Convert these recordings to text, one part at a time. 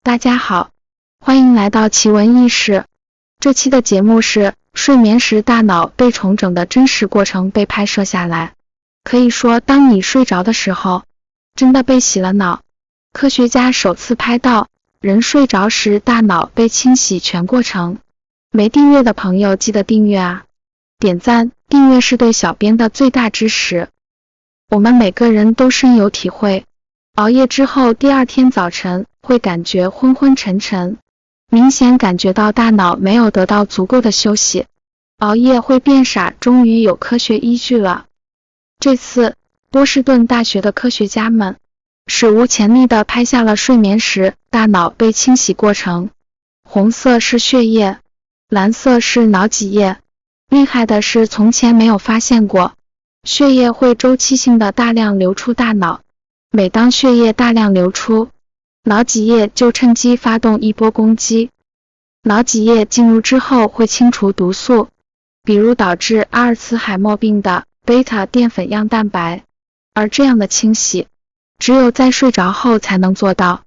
大家好，欢迎来到奇闻异事。这期的节目是睡眠时大脑被重整的真实过程被拍摄下来。可以说，当你睡着的时候，真的被洗了脑。科学家首次拍到人睡着时大脑被清洗全过程。没订阅的朋友记得订阅啊！点赞、订阅是对小编的最大支持。我们每个人都深有体会，熬夜之后第二天早晨会感觉昏昏沉沉，明显感觉到大脑没有得到足够的休息，熬夜会变傻，终于有科学依据了。这次波士顿大学的科学家们史无前例地拍下了睡眠时大脑被清洗过程，红色是血液，蓝色是脑脊液。厉害的是，从前没有发现过，血液会周期性的大量流出大脑，每当血液大量流出，脑脊液就趁机发动一波攻击。脑脊液进入之后会清除毒素，比如导致阿尔茨海默病的贝塔淀粉样蛋白，而这样的清洗只有在睡着后才能做到，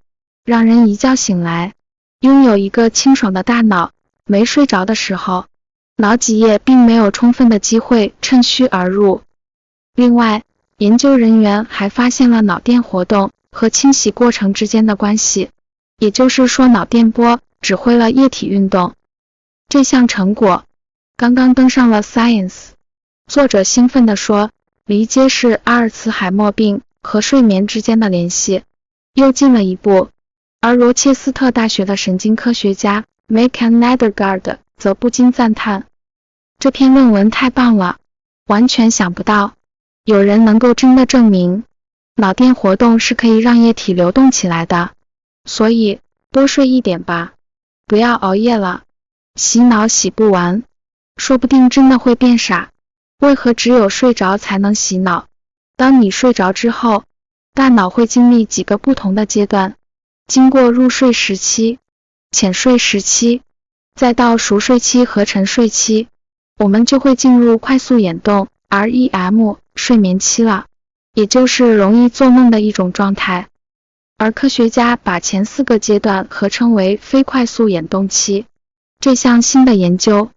让人一觉醒来拥有一个清爽的大脑。没睡着的时候，脑脊液并没有充分的机会趁虚而入。另外，研究人员还发现了脑电活动和清洗过程之间的关系，也就是说脑电波指挥了液体运动。这项成果刚刚登上了 Science， 作者兴奋地说，离揭示阿尔茨海默病和睡眠之间的联系又近了一步。而罗切斯特大学的神经科学家 Mekan Nedergaard 则不禁赞叹，这篇论文太棒了，完全想不到有人能够真的证明脑电活动是可以让液体流动起来的。所以多睡一点吧，不要熬夜了，洗脑洗不完，说不定真的会变傻。为何只有睡着才能洗脑？当你睡着之后，大脑会经历几个不同的阶段，经过入睡时期、浅睡时期，再到熟睡期和沉睡期，我们就会进入快速眼动 REM 睡眠期了，也就是容易做梦的一种状态。而科学家把前4个阶段合称为非快速眼动期。这项新的研究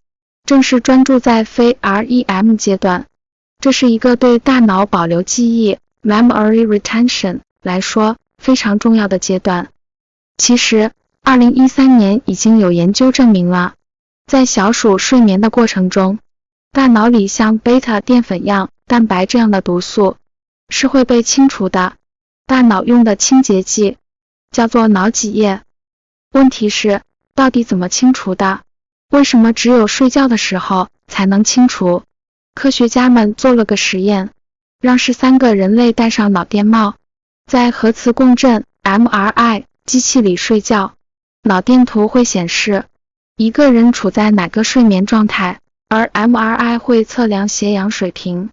正是专注在非 REM 阶段，这是一个对大脑保留记忆 memory retention 来说非常重要的阶段。其实2013年已经有研究证明了，在小鼠睡眠的过程中，大脑里像贝塔淀粉样蛋白这样的毒素是会被清除的，大脑用的清洁剂叫做脑脊液。问题是，到底怎么清除的？为什么只有睡觉的时候才能清除？科学家们做了个实验，让13个人类戴上脑电帽，在核磁共振 MRI 机器里睡觉，脑电图会显示一个人处在哪个睡眠状态，而 MRI 会测量血氧水平，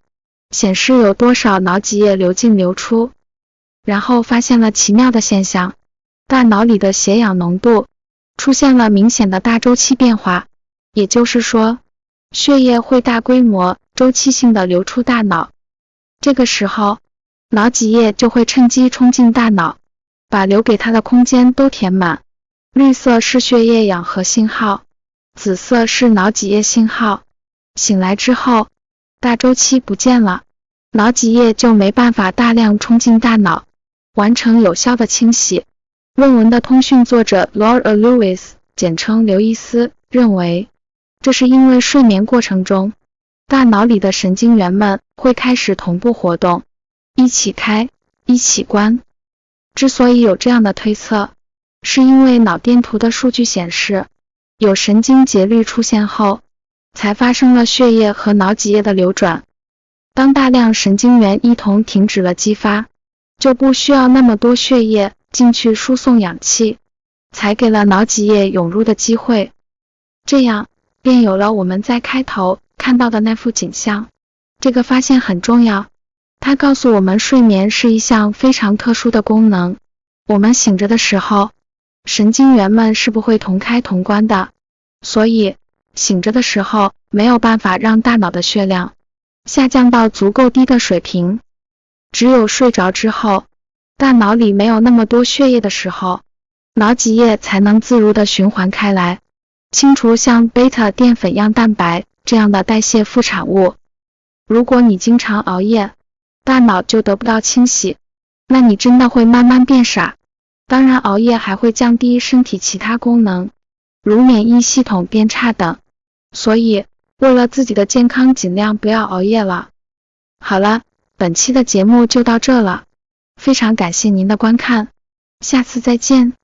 显示有多少脑脊液流进流出。然后发现了奇妙的现象，大脑里的血氧浓度出现了明显的大周期变化，也就是说，血液会大规模周期性的流出大脑。这个时候，脑脊液就会趁机冲进大脑，把留给它的空间都填满。绿色是血液氧合信号，紫色是脑脊液信号。醒来之后，大周期不见了，脑脊液就没办法大量冲进大脑，完成有效的清洗。论文的通讯作者 Laura Lewis 简称刘易斯认为，这是因为睡眠过程中，大脑里的神经元们会开始同步活动，一起开，一起关。之所以有这样的推测，是因为脑电图的数据显示，有神经节律出现后，才发生了血液和脑脊液的流转。当大量神经元一同停止了激发，就不需要那么多血液进去输送氧气，才给了脑脊液涌入的机会。这样便有了我们在开头看到的那幅景象。这个发现很重要，它告诉我们睡眠是一项非常特殊的功能。我们醒着的时候，神经元们是不会同开同关的，所以醒着的时候没有办法让大脑的血量下降到足够低的水平。只有睡着之后，大脑里没有那么多血液的时候，脑脊液才能自如地循环开来，清除像贝塔淀粉样蛋白这样的代谢副产物。如果你经常熬夜，大脑就得不到清洗，那你真的会慢慢变傻。当然，熬夜还会降低身体其他功能，如免疫系统变差等。所以，为了自己的健康，尽量不要熬夜了。好了，本期的节目就到这了，非常感谢您的观看，下次再见。